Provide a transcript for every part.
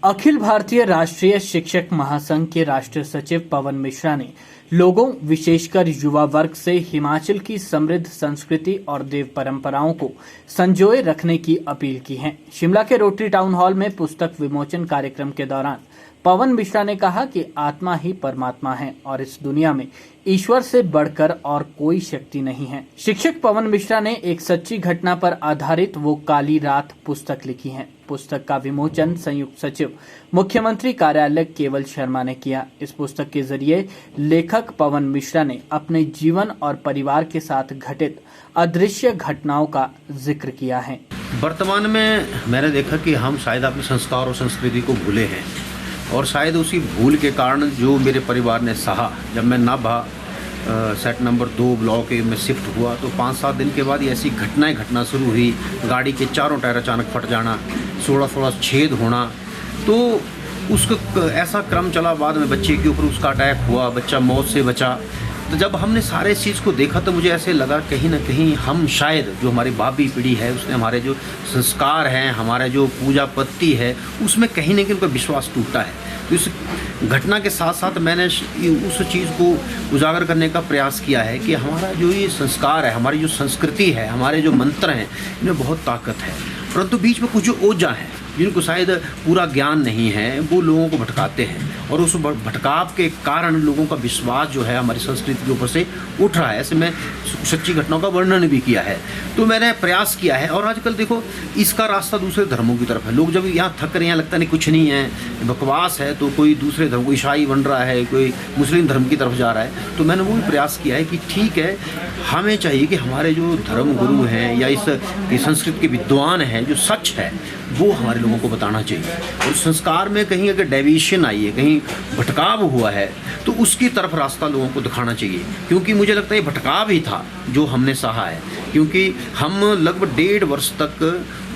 अखिल भारतीय राष्ट्रीय शिक्षक महासंघ के राष्ट्रीय सचिव पवन मिश्रा ने लोगों विशेषकर युवा वर्ग से हिमाचल की समृद्ध संस्कृति और देव परंपराओं को संजोए रखने की अपील की है। शिमला के रोटरी टाउन हॉल में पुस्तक विमोचन कार्यक्रम के दौरान पवन मिश्रा ने कहा कि आत्मा ही परमात्मा है और इस दुनिया में ईश्वर से बढ़कर और कोई शक्ति नहीं है। शिक्षक पवन मिश्रा ने एक सच्ची घटना पर आधारित वो काली रात पुस्तक लिखी है। पुस्तक का विमोचन संयुक्त सचिव मुख्यमंत्री कार्यालय केवल शर्मा ने किया। इस पुस्तक के जरिए लेखक पवन मिश्रा ने अपने जीवन और परिवार के साथ घटित अदृश्य घटनाओं का जिक्र किया है। वर्तमान में मैंने देखा कि हम शायद अपने संस्कार और संस्कृति को भूले हैं और शायद उसी भूल के कारण जो मेरे परिवार ने सहा, जब मैं नाभा सेट नंबर 2 ब्लॉक में शिफ्ट हुआ तो 5-7 दिन के बाद ऐसी घटना शुरू हुई। गाड़ी के चारों टायर अचानक फट जाना, 16 छेद होना, तो उसका ऐसा क्रम चला। बाद में बच्चे के ऊपर उसका अटैक हुआ, बच्चा मौत से बचा। तो जब हमने सारे इस चीज़ को देखा तो मुझे ऐसे लगा कहीं ना कहीं हम शायद जो हमारी भावी पीढ़ी है उसने हमारे जो संस्कार हैं, हमारे जो पूजा पत्ती है, उसमें कहीं ना कहीं उनका विश्वास टूटा है। तो इस घटना के साथ साथ मैंने उस चीज़ को उजागर करने का प्रयास किया है कि हमारा जो ये संस्कार है, हमारी जो संस्कृति है, हमारे जो मंत्र हैं, इनमें बहुत ताकत है, परंतु बीच में कुछ जो ओझा हैं जिनको शायद पूरा ज्ञान नहीं है, वो लोगों को भटकाते हैं और उस भटकाव के कारण लोगों का विश्वास जो है हमारी संस्कृति के ऊपर से उठ रहा है। ऐसे मैं सच्ची घटनाओं का वर्णन भी किया है। तो मैंने प्रयास किया है और आजकल देखो इसका रास्ता दूसरे धर्मों की तरफ है। लोग जब यहाँ थक रहे हैं, लगता नहीं कुछ नहीं है, बकवास है, तो कोई दूसरे धर्म, कोई ईसाई बन रहा है, कोई मुस्लिम धर्म की तरफ जा रहा है। तो मैंने वो भी प्रयास किया है कि ठीक है, हमें चाहिए कि हमारे जो धर्म गुरु हैं या इस संस्कृत के विद्वान हैं, जो सच है वो हमारे लोगों को बताना चाहिए। और संस्कार में कहीं अगर डेविएशन आई है, कहीं भटकाव हुआ है, तो उसकी तरफ रास्ता लोगों को दिखाना चाहिए। क्योंकि मुझे लगता है ये भटकाव ही था जो हमने सहा है, क्योंकि हम लगभग 1.5 वर्ष तक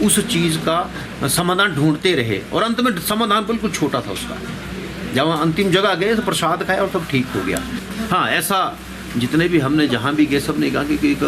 उस चीज़ का समाधान ढूंढते रहे और अंत में समाधान बिल्कुल छोटा था उसका। जब हम अंतिम जगह गए तो प्रसाद खाया और सब ठीक हो गया। हाँ, ऐसा जितने भी हमने जहाँ भी गए सब ने कहा कि एक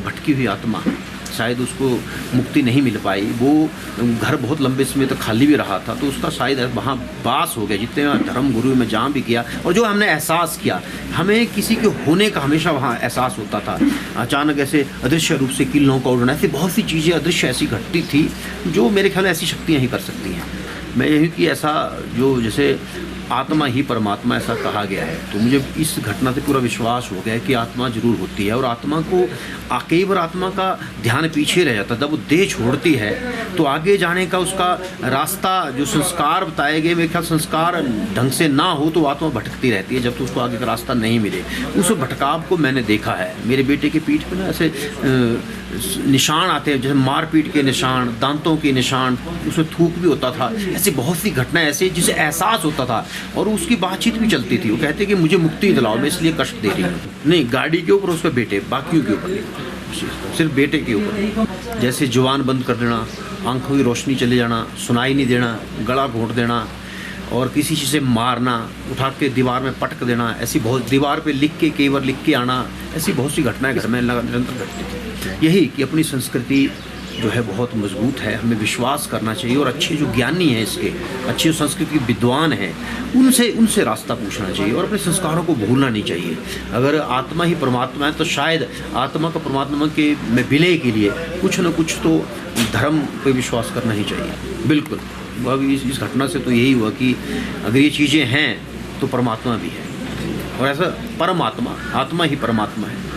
भटकी हुई आत्मा, शायद उसको मुक्ति नहीं मिल पाई, वो घर बहुत लंबे समय तक खाली भी रहा था, तो उसका शायद वहाँ वास हो गया। जितने धर्म गुरु में जहाँ भी किया और जो हमने एहसास किया, हमें किसी के होने का हमेशा वहाँ एहसास होता था। अचानक ऐसे अदृश्य रूप से किरणों का उड़ना, ऐसी बहुत सी चीज़ें अदृश्य ऐसी घटती थी जो मेरे ख्याल में ऐसी शक्तियाँ ही कर सकती हैं। मैं यही कि ऐसा जो जैसे आत्मा ही परमात्मा ऐसा कहा गया है, तो मुझे इस घटना से पूरा विश्वास हो गया है कि आत्मा जरूर होती है। और आत्मा को कई बार आत्मा का ध्यान पीछे रह जाता है। जब वो देह छोड़ती है तो आगे जाने का उसका रास्ता, जो संस्कार बताए गए, मेरे ख्याल संस्कार ढंग से ना हो तो आत्मा भटकती रहती है जब तो उसको आगे का रास्ता नहीं मिले। उस भटकाव को मैंने देखा है। मेरे बेटे की पीठ पर ना ऐसे निशान आते हैं, जैसे मारपीट के निशान, दांतों के निशान, उसमें थूक भी होता था। ऐसी बहुत सी घटनाएं ऐसी जिसे एहसास होता था और उसकी बातचीत भी चलती थी। वो कहते कि मुझे मुक्ति दिलाओ, मैं इसलिए कष्ट दे रही हूँ। नहीं, गाड़ी के ऊपर उसके बेटे, बाकियों के ऊपर नहीं, सिर्फ बेटे के ऊपर। जैसे जुबान बंद कर देना, आंखों की रोशनी चले जाना, सुनाई नहीं देना, गला घोंट देना और किसी चीज़ से मारना, उठा के दीवार में पटक देना, ऐसी बहुत, दीवार पे लिख के कई बार लिख के आना, ऐसी बहुत सी घटनाएं घर में निरंतर घटती थी। यही कि अपनी संस्कृति जो है बहुत मजबूत है, हमें विश्वास करना चाहिए और अच्छे जो ज्ञानी हैं, इसके अच्छे संस्कृत के विद्वान हैं, उनसे रास्ता पूछना चाहिए और अपने संस्कारों को भूलना नहीं चाहिए। अगर आत्मा ही परमात्मा है तो शायद आत्मा का परमात्मा के में विलय के लिए कुछ न कुछ तो धर्म पे विश्वास करना ही चाहिए। बिल्कुल, अब इस घटना से तो यही हुआ कि अगर ये चीज़ें हैं तो परमात्मा भी है और ऐसा परमात्मा, आत्मा ही परमात्मा है।